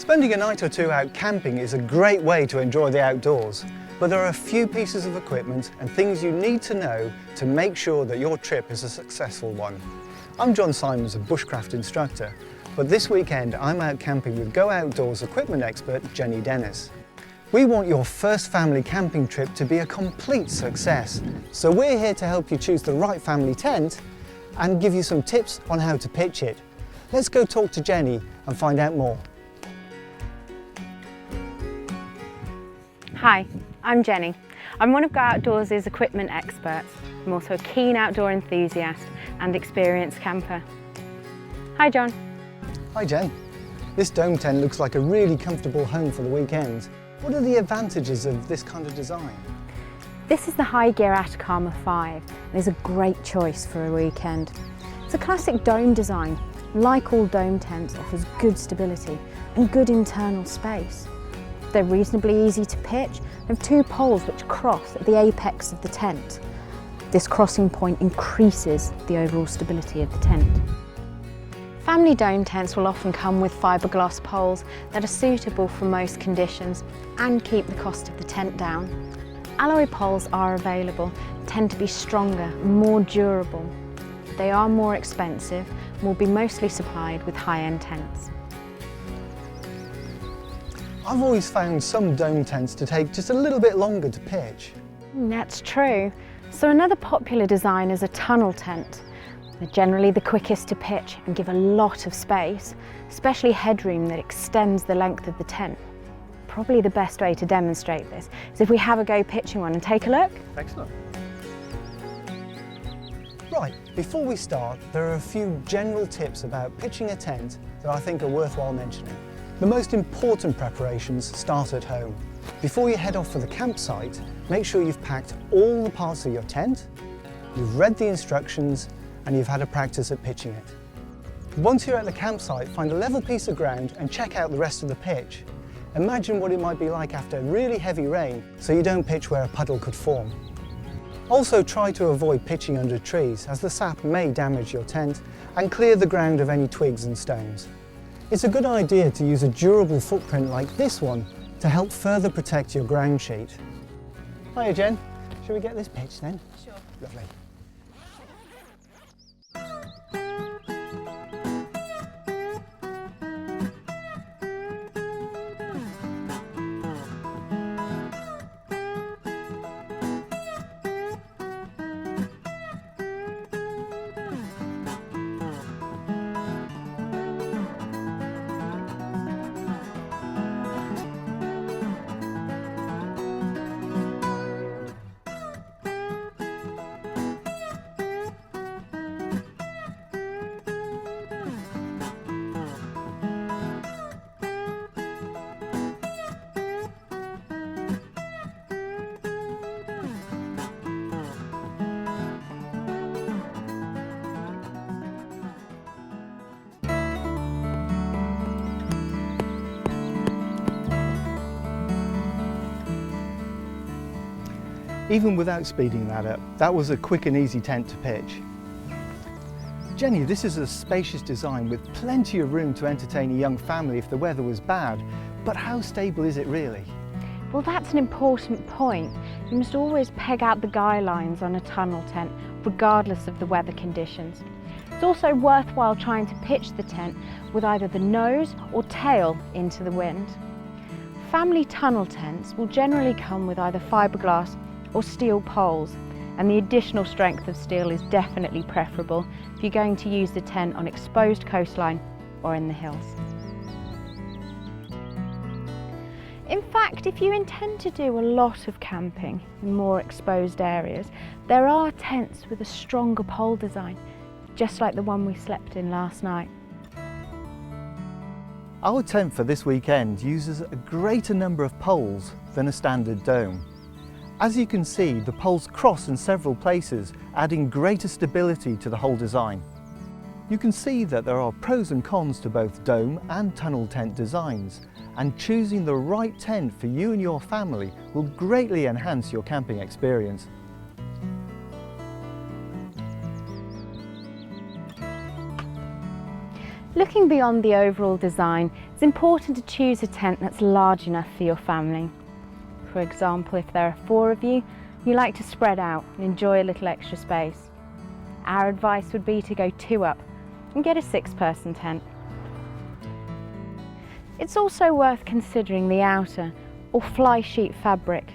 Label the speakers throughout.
Speaker 1: Spending a night or two out camping is a great way to enjoy the outdoors, but there are a few pieces of equipment and things you need to know to make sure that your trip is a successful one. I'm John Simons, a bushcraft instructor, but this weekend I'm out camping with Go Outdoors equipment expert Jenny Dennis. We want your first family camping trip to be a complete success, so we're here to help you choose the right family tent and give you some tips on how to pitch it. Let's go talk to Jenny and find out more.
Speaker 2: Hi, I'm Jenny. I'm one of Go Outdoors' equipment experts. I'm also a keen outdoor enthusiast and experienced camper. Hi John.
Speaker 1: Hi Jen. This dome tent looks like a really comfortable home for the weekend. What are the advantages of this kind of design?
Speaker 2: This is the High Gear Atacama 5 and is a great choice for a weekend. It's a classic dome design. Like all dome tents, offers good stability and good internal space. They're reasonably easy to pitch. They have two poles which cross at the apex of the tent. This crossing point increases the overall stability of the tent. Family dome tents will often come with fiberglass poles that are suitable for most conditions and keep the cost of the tent down. Alloy poles are available, tend to be stronger, more durable. They are more expensive and will be mostly supplied with high-end tents.
Speaker 1: I've always found some dome tents to take just a little bit longer to pitch.
Speaker 2: That's true. So another popular design is a tunnel tent. They're generally the quickest to pitch and give a lot of space, especially headroom that extends the length of the tent. Probably the best way to demonstrate this is if we have a go pitching one and take a look.
Speaker 1: Excellent. Right, before we start, there are a few general tips about pitching a tent that I think are worthwhile mentioning. The most important preparations start at home. Before you head off for the campsite, make sure you've packed all the parts of your tent, you've read the instructions, and you've had a practice at pitching it. Once you're at the campsite, find a level piece of ground and check out the rest of the pitch. Imagine what it might be like after really heavy rain, so you don't pitch where a puddle could form. Also try to avoid pitching under trees, as the sap may damage your tent, and clear the ground of any twigs and stones. It's a good idea to use a durable footprint like this one to help further protect your ground sheet. Hiya Jen, shall we get this pitched then?
Speaker 2: Sure.
Speaker 1: Lovely. Even without speeding that up, that was a quick and easy tent to pitch. Jenny, this is a spacious design with plenty of room to entertain a young family if the weather was bad, but how stable is it really?
Speaker 2: Well, that's an important point. You must always peg out the guy lines on a tunnel tent, regardless of the weather conditions. It's also worthwhile trying to pitch the tent with either the nose or tail into the wind. Family tunnel tents will generally come with either fiberglass or steel poles, and the additional strength of steel is definitely preferable if you're going to use the tent on exposed coastline or in the hills. In fact, if you intend to do a lot of camping in more exposed areas, there are tents with a stronger pole design, just like the one we slept in last night.
Speaker 1: Our tent for this weekend uses a greater number of poles than a standard dome. As you can see, the poles cross in several places, adding greater stability to the whole design. You can see that there are pros and cons to both dome and tunnel tent designs, and choosing the right tent for you and your family will greatly enhance your camping experience.
Speaker 2: Looking beyond the overall design, it's important to choose a tent that's large enough for your family. For example, if there are 4 of you, you like to spread out and enjoy a little extra space. Our advice would be to go 2 up and get a 6-person tent. It's also worth considering the outer or fly sheet fabric.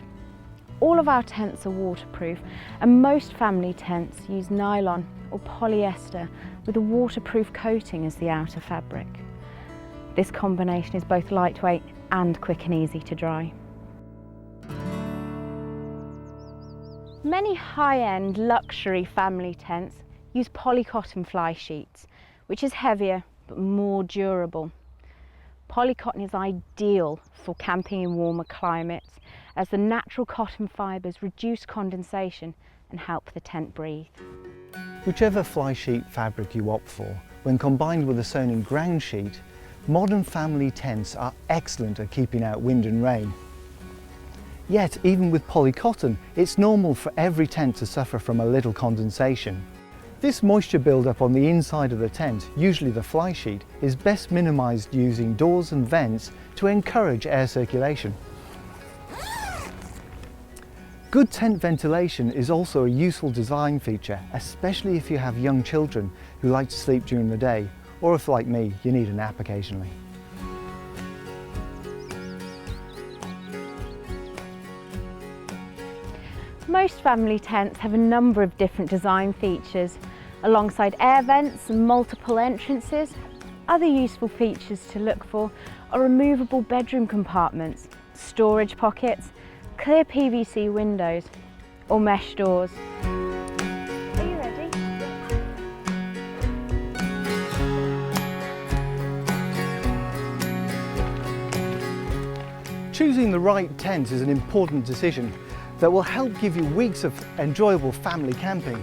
Speaker 2: All of our tents are waterproof, and most family tents use nylon or polyester with a waterproof coating as the outer fabric. This combination is both lightweight and quick and easy to dry. Many high-end luxury family tents use polycotton fly sheets, which is heavier but more durable. Polycotton is ideal for camping in warmer climates, as the natural cotton fibres reduce condensation and help the tent breathe.
Speaker 1: Whichever fly sheet fabric you opt for, when combined with a sewn-in ground sheet, modern family tents are excellent at keeping out wind and rain. Yet, even with polycotton, it's normal for every tent to suffer from a little condensation. This moisture buildup on the inside of the tent, usually the fly sheet, is best minimised using doors and vents to encourage air circulation. Good tent ventilation is also a useful design feature, especially if you have young children who like to sleep during the day, or if, like me, you need a nap occasionally.
Speaker 2: Most family tents have a number of different design features. Alongside air vents and multiple entrances, other useful features to look for are removable bedroom compartments, storage pockets, clear PVC windows or mesh doors. Are you ready?
Speaker 1: Choosing the right tent is an important decision that will help give you weeks of enjoyable family camping.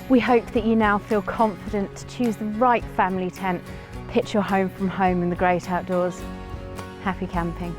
Speaker 2: We hope that you now feel confident to choose the right family tent, pitch your home from home in the great outdoors. Happy camping.